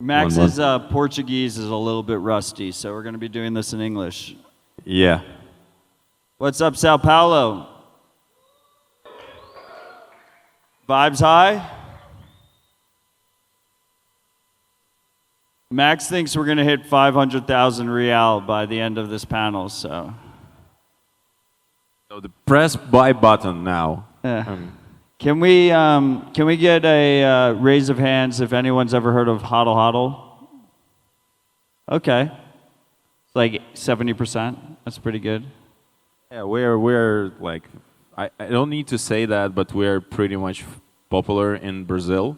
Max's Portuguese is a little bit rusty, so we're going to be doing this in English. Yeah. What's up, Sao Paulo? Vibes high? Max thinks we're going to hit 500,000 real by the end of this panel, so. So the press buy button now. Yeah. Can we get a raise of hands if anyone's ever heard of hodl hodl? Okay. It's like 70%. That's pretty good. Yeah, we're like, I don't need to say that, but we're pretty much popular in Brazil.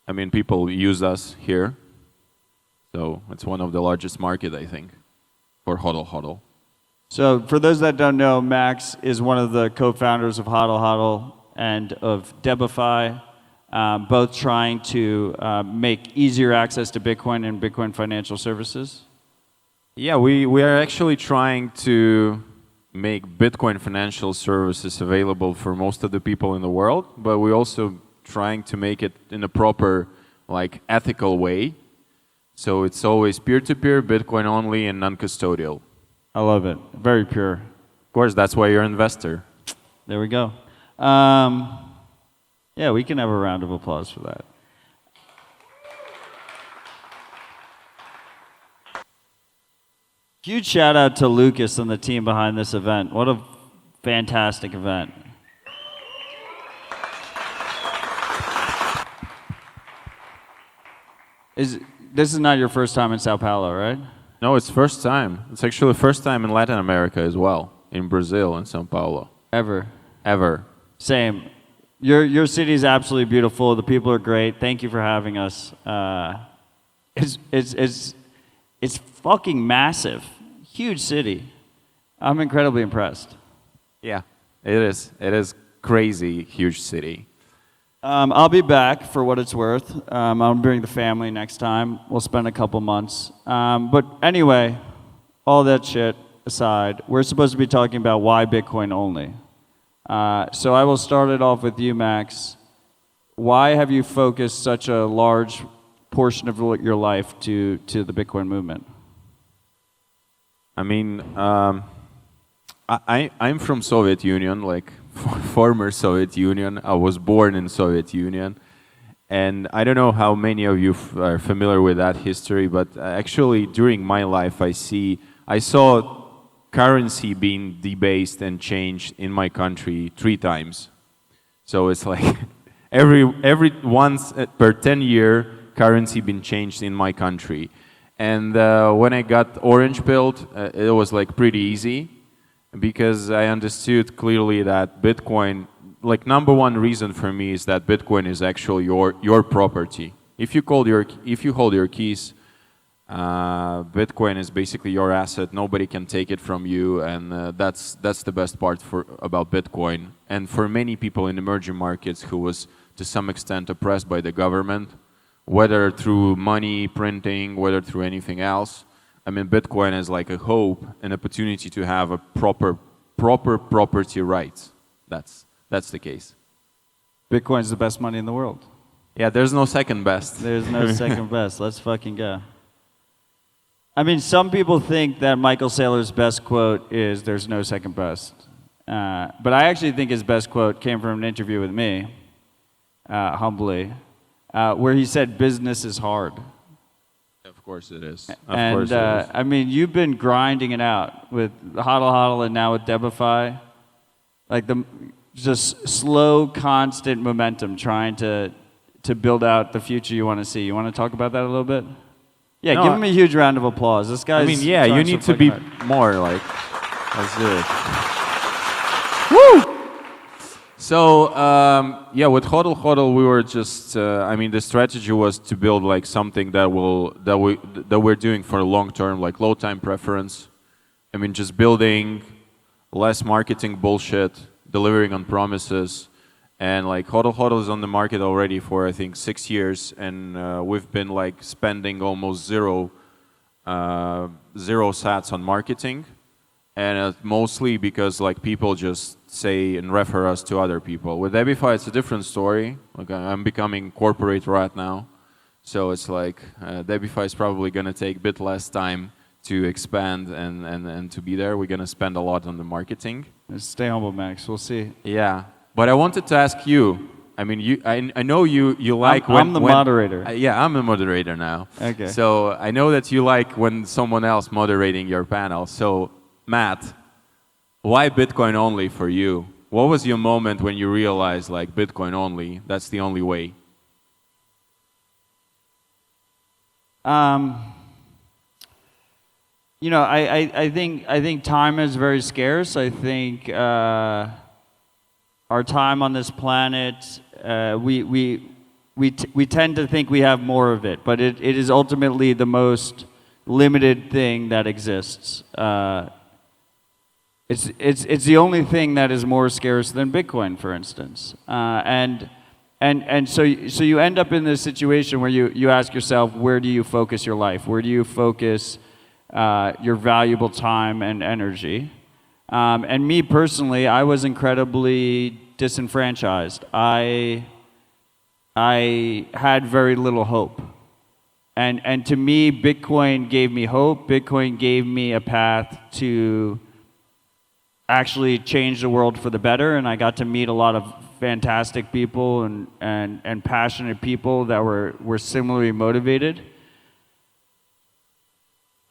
I mean, people use us here. So it's one of the largest market, I think, for hodl hodl. So for those that don't know, Max is one of the co-founders of hodl hodl and of Debify, both trying to make easier access to Bitcoin and Bitcoin financial services. Yeah, we are actually trying to make Bitcoin financial services available for most of the people in the world, but we're also trying to make it in a proper, like, ethical way. So it's always peer-to-peer, Bitcoin only, and non-custodial. I love it. Very pure. Of course, that's why you're an investor. There we go. Yeah, we can have a round of applause for that. Huge shout out to Lucas and the team behind this event. What a fantastic event. This is not your first time in Sao Paulo, right? No, it's first time. It's actually the first time in Latin America as well, in Brazil and São Paulo. Ever. Same. Your city is absolutely beautiful. The people are great. Thank you for having us. It's fucking massive. Huge city. I'm incredibly impressed. Yeah, it is. It is crazy huge city. I'll be back for what it's worth. I'll bring the family next time. We'll spend a couple months. But anyway, all that shit aside, we're supposed to be talking about why Bitcoin only. So I will start it off with you, Max. Why have you focused such a large portion of your life to the Bitcoin movement? I mean, I'm from Soviet Union, like former Soviet Union. I was born in Soviet Union. And I don't know how many of you are familiar with that history, but actually during my life I saw currency being debased and changed in my country 3 times. So it's like every once per 10 year currency been changed in my country. And when I got orange pilled, it was like pretty easy because I understood clearly that Bitcoin, like number one reason for me is that Bitcoin is actually your property. If you hold your keys, Bitcoin is basically your asset. Nobody can take it from you, and that's the best part about Bitcoin. And for many people in emerging markets who was to some extent oppressed by the government, whether through money printing, whether through anything else, I mean, Bitcoin is like a hope, an opportunity to have a proper property rights. That's the case. Bitcoin's the best money in the world. Yeah, there's no second best. There's no second best. Let's fucking go. I mean, some people think that Michael Saylor's best quote is "there's no second best." But I actually think his best quote came from an interview with me, humbly, where he said, "Business is hard." Of course it is. I mean, you've been grinding it out with Hodl Hodl and now with Debify. Like just slow, constant momentum trying to build out the future you want to see. You want to talk about that a little bit? Yeah, give him a huge round of applause. This guy's. I mean, yeah, you need to be more like. Let's do it. Woo! So yeah, with Hodl Hodl, we were just. I mean, the strategy was to build like something that we're doing for a long term, like low time preference. I mean, just building less marketing bullshit, delivering on promises. And like Hodl Hodl is on the market already for I think 6 years, and we've been like spending almost zero sats on marketing, and mostly because like people just say and refer us to other people. With Debify, it's a different story. Like I'm becoming corporate right now, So it's like Debify is probably going to take a bit less time to expand and to be there. We're going to spend a lot on the marketing. Stay humble, Max. We'll see. Yeah. But I wanted to ask you, I mean, I know you like I'm the moderator. Yeah, I'm the moderator now. Okay. So I know that you like when someone else moderating your panel. So Matt, why Bitcoin only for you? What was your moment when you realized like Bitcoin only? That's the only way. You know, I think time is very scarce. I think our time on this planet, we tend to think we have more of it, but it is ultimately the most limited thing that exists. It's the only thing that is more scarce than Bitcoin, for instance. And so you end up in this situation where you ask yourself, where do you focus your life? Where do you focus your valuable time and energy? And me personally, I was incredibly disenfranchised. I had very little hope. And to me, Bitcoin gave me hope. Bitcoin gave me a path to actually change the world for the better, and I got to meet a lot of fantastic people and passionate people that were similarly motivated.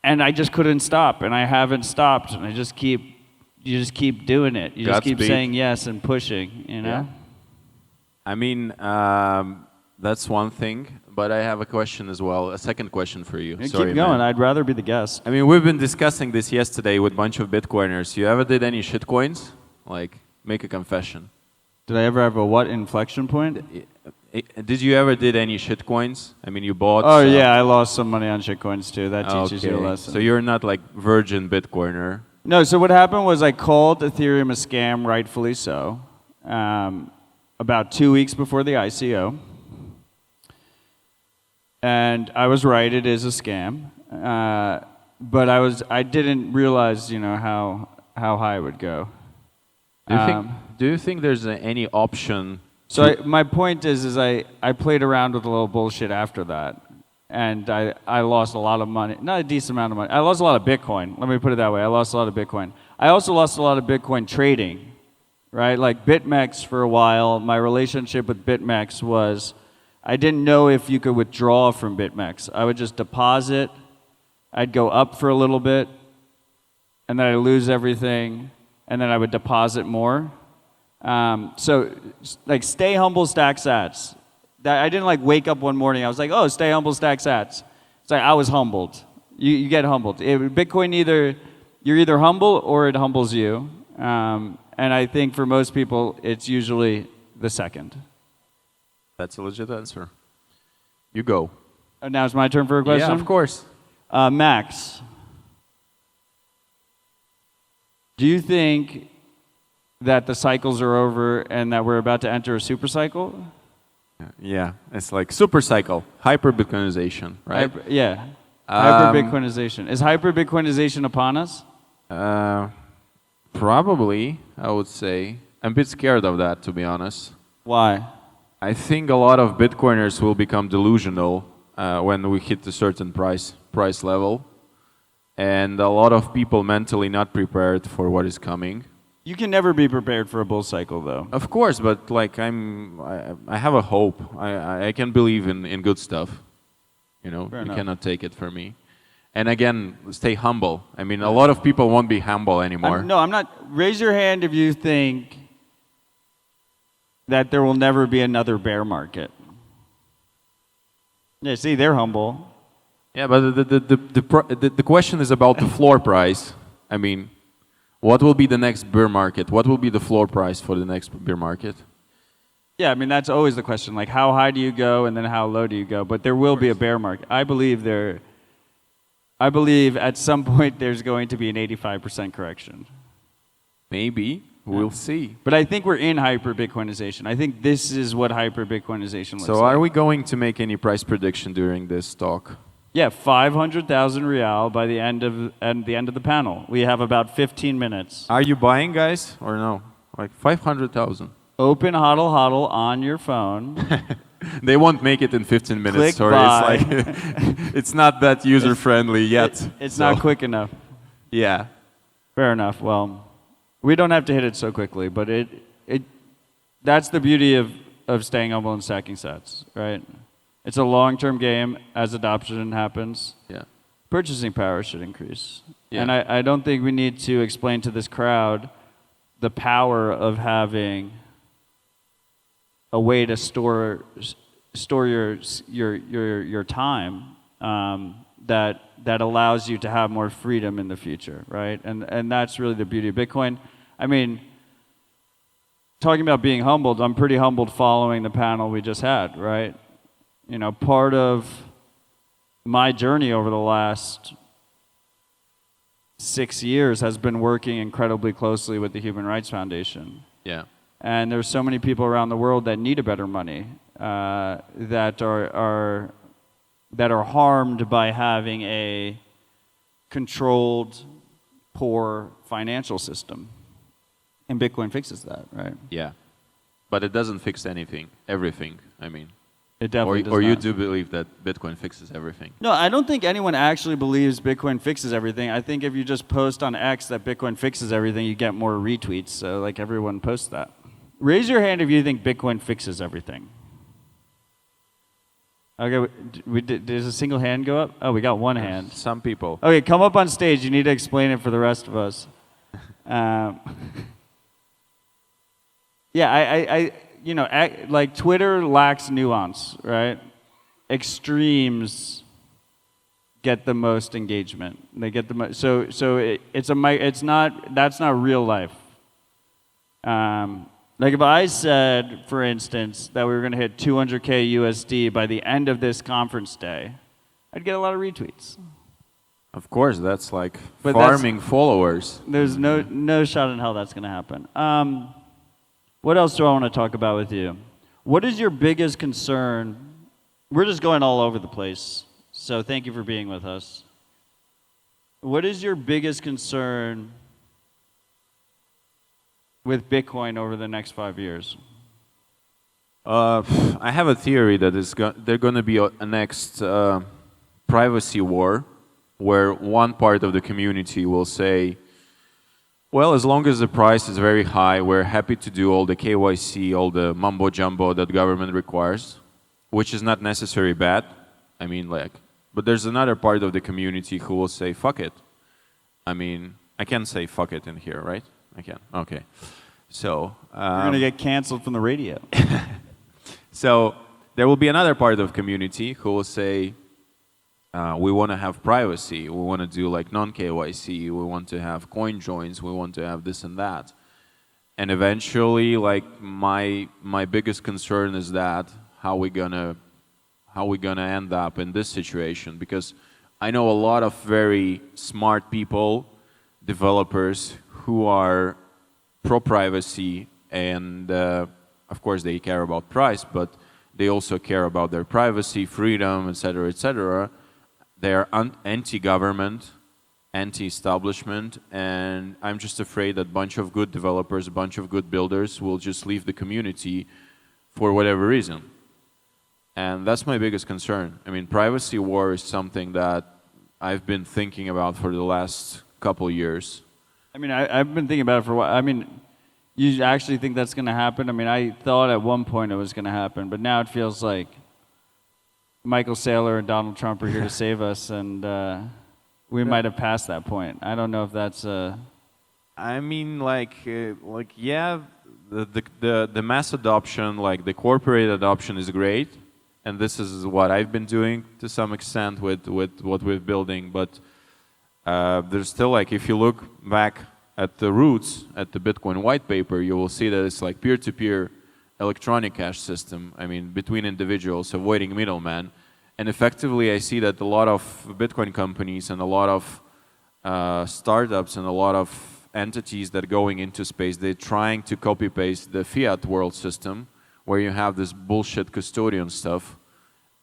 And I just couldn't stop, and I haven't stopped, and you just keep doing it. You just keep saying yes and pushing, you know? Yeah. I mean, that's one thing, but I have a question as well, a second question for you. Sorry, keep going, man. I'd rather be the guest. I mean, we've been discussing this yesterday with a bunch of Bitcoiners. You ever did any shitcoins? Like, make a confession. Did I ever have a what inflection point? Did you ever did any shitcoins? I mean, you bought... Oh, yeah, I lost some money on shitcoins, too. That teaches you a lesson. So you're not like virgin Bitcoiner? No, so what happened was I called Ethereum a scam, rightfully so, about 2 weeks before the ICO. And I was right, it is a scam. But I didn't realize, you know, how high it would go. Do you think there's any option? So my point is I played around with a little bullshit after that, and I lost a lot of money, not a decent amount of money. I lost a lot of Bitcoin. Let me put it that way. I lost a lot of Bitcoin. I also lost a lot of Bitcoin trading, right? Like BitMEX for a while. My relationship with BitMEX was I didn't know if you could withdraw from BitMEX. I would just deposit. I'd go up for a little bit, and then I'd lose everything, and then I would deposit more. So, like, stay humble, stack sats. I didn't, like, wake up one morning. I was like, oh, stay humble, stack sats. It's like I was humbled. You get humbled. Bitcoin, you're either humble or it humbles you. And I think for most people, it's usually the second. That's a legit answer. You go. Now it's my turn for a question? Yeah, of course. Max, do you think that the cycles are over and that we're about to enter a super cycle? Yeah, it's like super cycle, hyper-Bitcoinization, right? Hyper-Bitcoinization. Is hyper-Bitcoinization upon us? Probably, I would say. I'm a bit scared of that, to be honest. Why? I think a lot of Bitcoiners will become delusional when we hit a certain price level, and a lot of people mentally not prepared for what is coming. You can never be prepared for a bull cycle, though. Of course, but like I have a hope. I can believe in good stuff. You know, Fair you enough. cannot take it from me. And again, stay humble. I mean, a lot of people won't be humble anymore. I'm not. Raise your hand if you think that there will never be another bear market. Yeah, see, they're humble. Yeah, but the question is about the floor price. I mean, what will be the next bear market? What will be the floor price for the next bear market? Yeah, I mean, that's always the question. Like, how high do you go and then how low do you go? But there will be a bear market. I believe at some point there's going to be an 85% correction. Maybe. We'll see. But I think we're in hyper-Bitcoinization. I think this is what hyper-Bitcoinization looks like. So are we going to make any price prediction during this talk? Yeah, 500,000 real by the end of the panel. We have about 15 minutes. Are you buying, guys, or no? Like 500,000. Open HODL HODL on your phone. They won't make it in 15 minutes. Click Sorry, buy. it's like it's not that user friendly yet. It's so. not quick enough. Yeah. Fair enough. Well, we don't have to hit it so quickly, but that's the beauty of staying humble and stacking sats, right? It's a long-term game. As adoption happens, Yeah. purchasing power should increase. Yeah. And I don't think we need to explain to this crowd the power of having a way to store your time that allows you to have more freedom in the future, right? And that's really the beauty of Bitcoin. I mean, talking about being humbled, I'm pretty humbled following the panel we just had, right? You know, part of my journey over the last 6 years has been working incredibly closely with the Human Rights Foundation. Yeah. And there's so many people around the world that need a better money, that are harmed by having a controlled, poor financial system. And Bitcoin fixes that, right? Yeah. But it doesn't fix anything, everything, I mean. It definitely does or you not. do believe that Bitcoin fixes everything? No, I don't think anyone actually believes Bitcoin fixes everything. I think if you just post on X that Bitcoin fixes everything, you get more retweets. So like everyone posts that. Raise your hand if you think Bitcoin fixes everything. Okay, does a single hand go up? Oh, we got one hand. Some people. Okay, come up on stage. You need to explain it for the rest of us. Yeah, like Twitter lacks nuance, right? Extremes get the most engagement. They get the most. That's not real life. Like if I said, for instance, that we were going to hit 200K USD by the end of this conference day, I'd get a lot of retweets. Of course, that's like But farming followers. There's no shot in hell that's going to happen. What else do I want to talk about with you? What is your biggest concern? We're just going all over the place, so thank you for being with us. What is your biggest concern with Bitcoin over the next 5 years? I have a theory that there's going to be a next privacy war, where one part of the community will say, well, as long as the price is very high, we're happy to do all the KYC, all the mumbo jumbo that government requires, which is not necessarily bad. I mean, but there's another part of the community who will say, fuck it. I mean, I can say fuck it in here, right? I can. Okay. So You're going to get canceled from the radio. So there will be another part of community who will say, we want to have privacy. We want to do like non-KYC. We want to have coin joins. We want to have this and that. And eventually, like my biggest concern is that how we gonna end up in this situation, because I know a lot of very smart people, developers who are pro-privacy, and of course they care about price, but they also care about their privacy, freedom, etc., etc. They are anti-government, anti-establishment, and I'm just afraid that a bunch of good developers, a bunch of good builders will just leave the community for whatever reason. And that's my biggest concern. I mean, privacy war is something that I've been thinking about for the last couple years. I mean, I've been thinking about it for a while. I mean, you actually think that's going to happen? I mean, I thought at one point it was going to happen, but now it feels like Michael Saylor and Donald Trump are here to save us, and we might have passed that point. I don't know if that's. I mean, yeah, the mass adoption, like the corporate adoption, is great, and this is what I've been doing to some extent with what we're building. But there's still, like, if you look back at the roots, at the Bitcoin white paper, you will see that it's like peer-to-peer electronic cash system, I mean, between individuals, avoiding middlemen. And effectively, I see that a lot of Bitcoin companies and a lot of startups and a lot of entities that are going into space, they're trying to copy-paste the fiat world system, where you have this bullshit custodian stuff.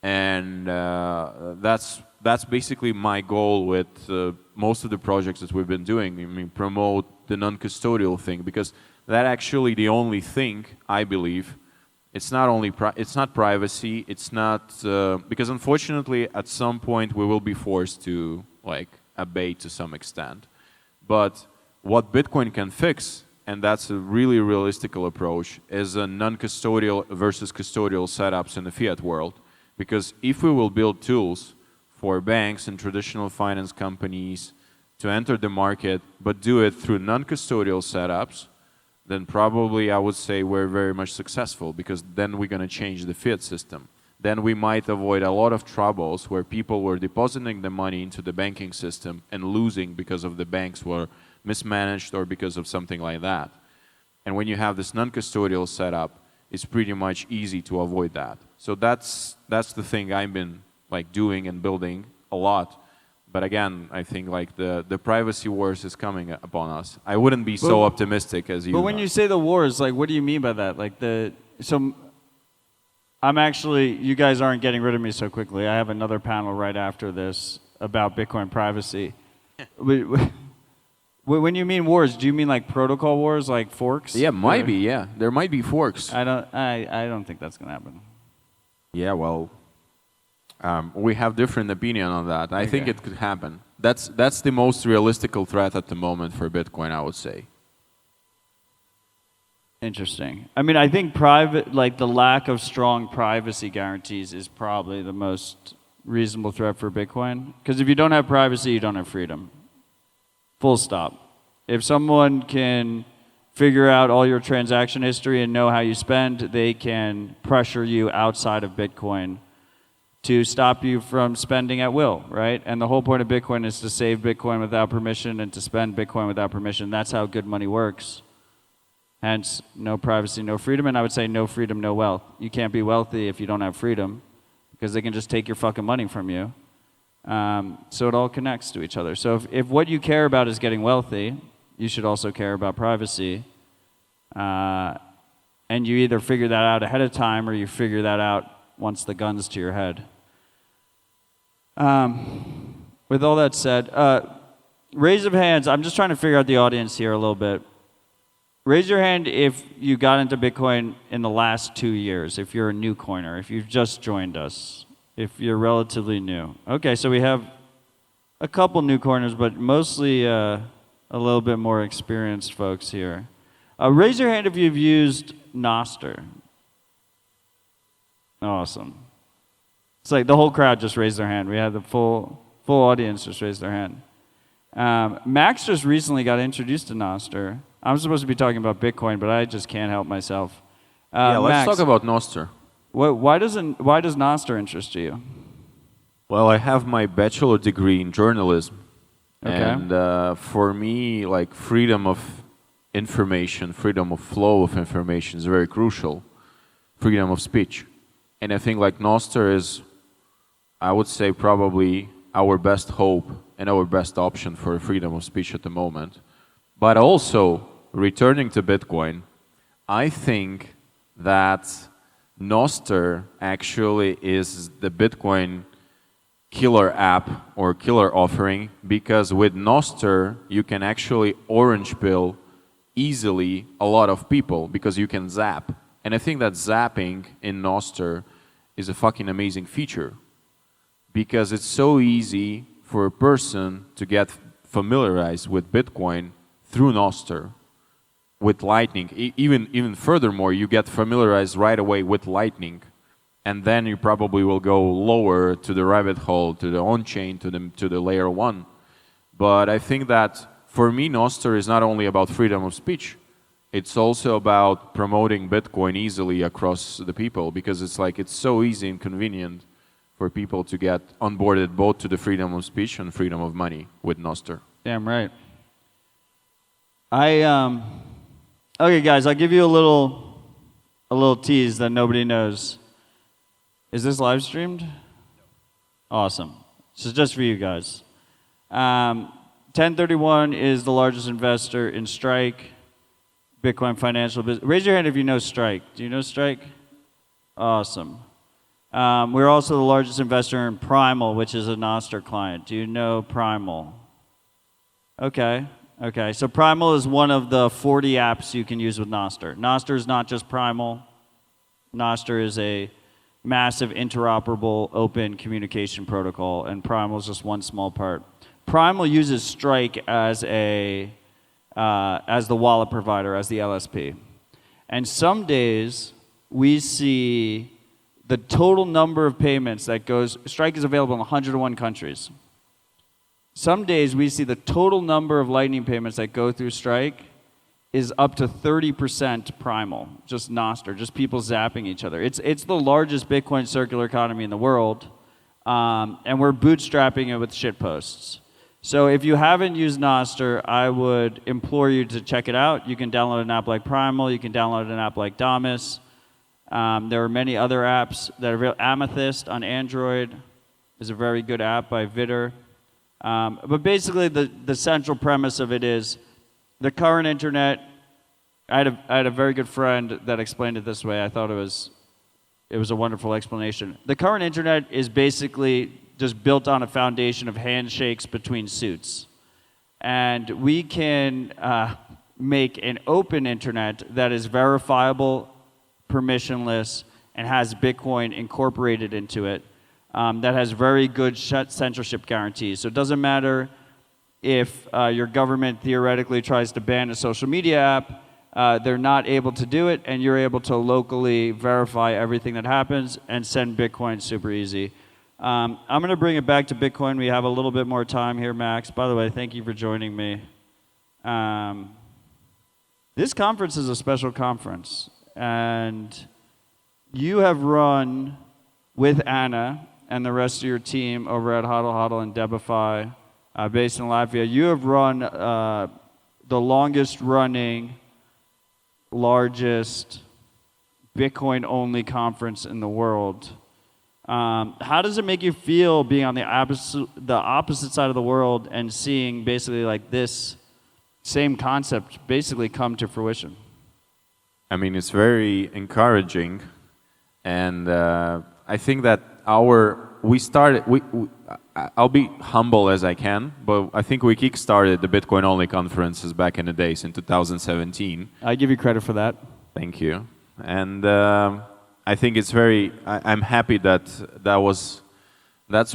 And that's basically my goal with most of the projects that we've been doing. I mean, promote the non-custodial thing, because that's actually the only thing, I believe, It's not only it's not privacy. It's not because unfortunately at some point we will be forced to like abate to some extent. But what Bitcoin can fix, and that's a really realistical approach, is a non-custodial versus custodial setups in the fiat world. Because if we will build tools for banks and traditional finance companies to enter the market, but do it through non-custodial setups, then probably I would say we're very much successful, because then we're going to change the fiat system. Then we might avoid a lot of troubles where people were depositing the money into the banking system and losing because of the banks were mismanaged or because of something like that. And when you have this non-custodial setup, it's pretty much easy to avoid that. So that's the thing I've been like doing and building a lot. But again, I think like the privacy wars is coming upon us. I wouldn't be so optimistic as you. But when you say the wars, like, what do you mean by that? Like I'm actually, you guys aren't getting rid of me so quickly. I have another panel right after this about Bitcoin privacy. When you mean wars, do you mean like protocol wars, like forks? Yeah, might be. Yeah, there might be forks. I don't think that's gonna happen. Yeah, well. We have different opinion on that. I think it could happen. That's the most realistical threat at the moment for Bitcoin, I would say. Interesting. I mean, I think the lack of strong privacy guarantees is probably the most reasonable threat for Bitcoin. Because if you don't have privacy, you don't have freedom. Full stop. If someone can figure out all your transaction history and know how you spend, they can pressure you outside of Bitcoin to stop you from spending at will, right? And the whole point of Bitcoin is to save Bitcoin without permission and to spend Bitcoin without permission. That's how good money works. Hence, no privacy, no freedom, and I would say no freedom, no wealth. You can't be wealthy if you don't have freedom, because they can just take your fucking money from you. So it all connects to each other. So if what you care about is getting wealthy, you should also care about privacy. And you either figure that out ahead of time or you figure that out once the gun's to your head. With all that said, raise of hands. I'm just trying to figure out the audience here a little bit. Raise your hand if you got into Bitcoin in the last 2 years, if you're a new coiner, if you've just joined us, if you're relatively new. Okay, so we have a couple new coiners, but mostly a little bit more experienced folks here. Raise your hand if you've used Nostr. Awesome. It's like the whole crowd just raised their hand. We had the full audience just raise their hand. Max just recently got introduced to Nostr. I'm supposed to be talking about Bitcoin, but I just can't help myself. Let's Max, talk about Nostr. Why does Nostr interest you? Well, I have my bachelor degree in journalism. Okay. And for me, like freedom of information, freedom of flow of information is very crucial. Freedom of speech. And I think like Nostr is, I would say, probably our best hope and our best option for freedom of speech at the moment. But also, returning to Bitcoin, I think that Nostr actually is the Bitcoin killer app or killer offering, because with Nostr, you can actually orange pill easily a lot of people because you can zap. And I think that zapping in Nostr is a fucking amazing feature, because it's so easy for a person to get familiarized with Bitcoin through Nostr, with Lightning. Even furthermore, you get familiarized right away with Lightning, and then you probably will go lower to the rabbit hole, to the on-chain, to the layer 1. But I think that for me, Nostr is not only about freedom of speech, it's also about promoting Bitcoin easily across the people, because it's so easy and convenient for people to get onboarded both to the freedom of speech and freedom of money with Nostr. Damn right. Okay, guys, I'll give you a little tease that nobody knows. Is this live streamed? Awesome. This is just for you guys. 1031 is the largest investor in Strike, Bitcoin financial business. Raise your hand if you know Strike. Do you know Strike? Awesome. We're also the largest investor in Primal, which is a Nostr client. Do you know Primal? Okay. So Primal is one of the 40 apps you can use with Nostr. Nostr is not just Primal. Nostr is a massive interoperable open communication protocol, and Primal is just one small part. Primal uses Strike as the wallet provider, as the LSP. And some days we see the total number of payments that goes, Strike is available in 101 countries. Some days we see the total number of Lightning payments that go through Strike is up to 30% Primal, just Nostr, just people zapping each other. It's the largest Bitcoin circular economy in the world, and we're bootstrapping it with shitposts. So if you haven't used Nostr, I would implore you to check it out. You can download an app like Primal. You can download an app like Damus. There are many other apps that are available. Amethyst on Android is a very good app by Vitter. But basically, the central premise of it is the current internet. I had a very good friend that explained it this way. I thought it was a wonderful explanation. The current internet is basically just built on a foundation of handshakes between suits. And we can make an open internet that is verifiable, permissionless, and has Bitcoin incorporated into it, that has very good censorship guarantees. So it doesn't matter if your government theoretically tries to ban a social media app, they're not able to do it, and you're able to locally verify everything that happens and send Bitcoin super easy. I'm going to bring it back to Bitcoin. We have a little bit more time here, Max. By the way, thank you for joining me. This conference is a special conference, and you have run with Anna and the rest of your team over at Hodl Hodl and Debify, based in Latvia. You have run the longest running, largest Bitcoin-only conference in the world. How does it make you feel being on the opposite side of the world and seeing basically like this same concept basically come to fruition? I mean, it's very encouraging, and I think that I'll be humble as I can, but I think we kick-started the Bitcoin-only conferences back in the days in 2017. I give you credit for that. Thank you. And I think it's I'm happy that's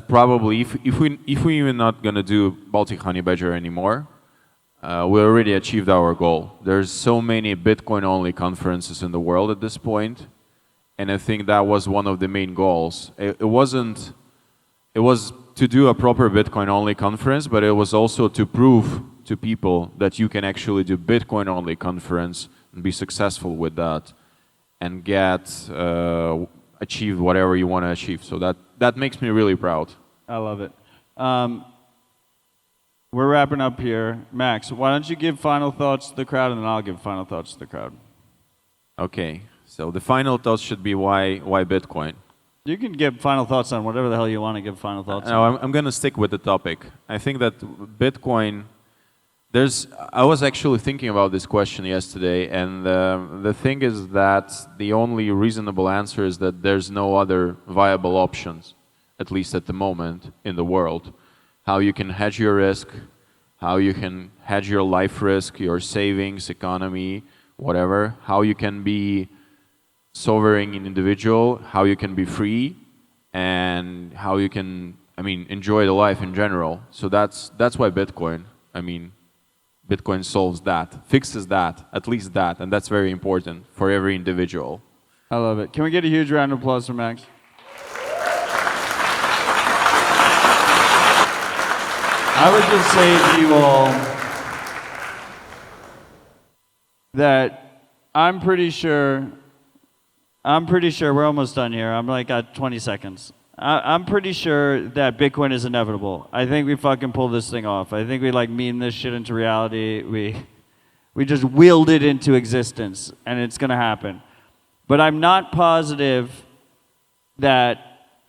probably, if we even not going to do Baltic Honey Badger anymore, we already achieved our goal. There's so many Bitcoin-only conferences in the world at this point, and I think that was one of the main goals. It was to do a proper Bitcoin-only conference, but it was also to prove to people that you can actually do Bitcoin-only conference and be successful with that and achieve whatever you want to achieve. So that makes me really proud. I love it. We're wrapping up here. Max, why don't you give final thoughts to the crowd, and then I'll give final thoughts to the crowd. Okay, so the final thoughts should be why Bitcoin? You can give final thoughts on whatever the hell you want to give final thoughts No, on. I'm going to stick with the topic. I think that Bitcoin, I was actually thinking about this question yesterday, and the thing is that the only reasonable answer is that there's no other viable options, at least at the moment, in the world. How you can hedge your risk, how you can hedge your life risk, your savings, economy, whatever, how you can be sovereign individual, how you can be free, and how you can, enjoy the life in general. So that's why Bitcoin, Bitcoin solves that, fixes that, at least that, and that's very important for every individual. I love it. Can we get a huge round of applause for Max? I would just say to you all that I'm pretty sure we're almost done here. I'm like at 20 seconds. I'm pretty sure that Bitcoin is inevitable. I think we fucking pulled this thing off. I think we meme this shit into reality. We just willed it into existence, and it's gonna happen. But I'm not positive that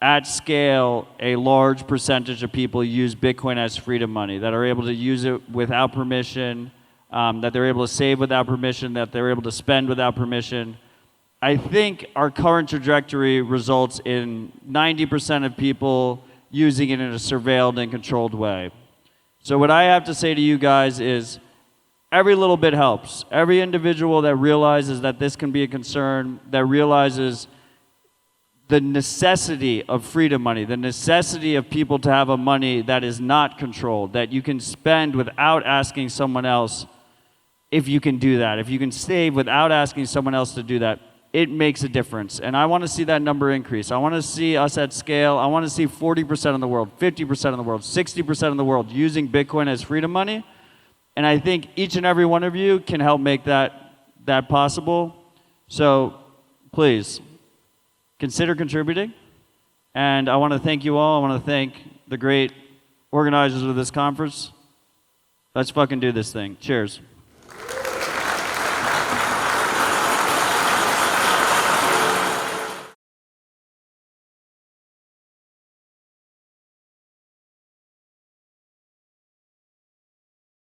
at scale, a large percentage of people use Bitcoin as freedom money, that are able to use it without permission, that they're able to save without permission, that they're able to spend without permission. I think our current trajectory results in 90% of people using it in a surveilled and controlled way. So what I have to say to you guys is, Every little bit helps. Every individual that realizes that this can be a concern, that realizes the necessity of freedom money, the necessity of people to have a money that is not controlled, that you can spend without asking someone else if you can do that, if you can save without asking someone else to do that, it makes a difference. And I want to see that number increase. I want to see us at scale. I want to see 40% of the world, 50% of the world, 60% of the world using Bitcoin as freedom money. And I think each and every one of you can help make that possible. So please, consider contributing. And I want to thank you all. I want to thank the great organizers of this conference. Let's fucking do this thing. Cheers.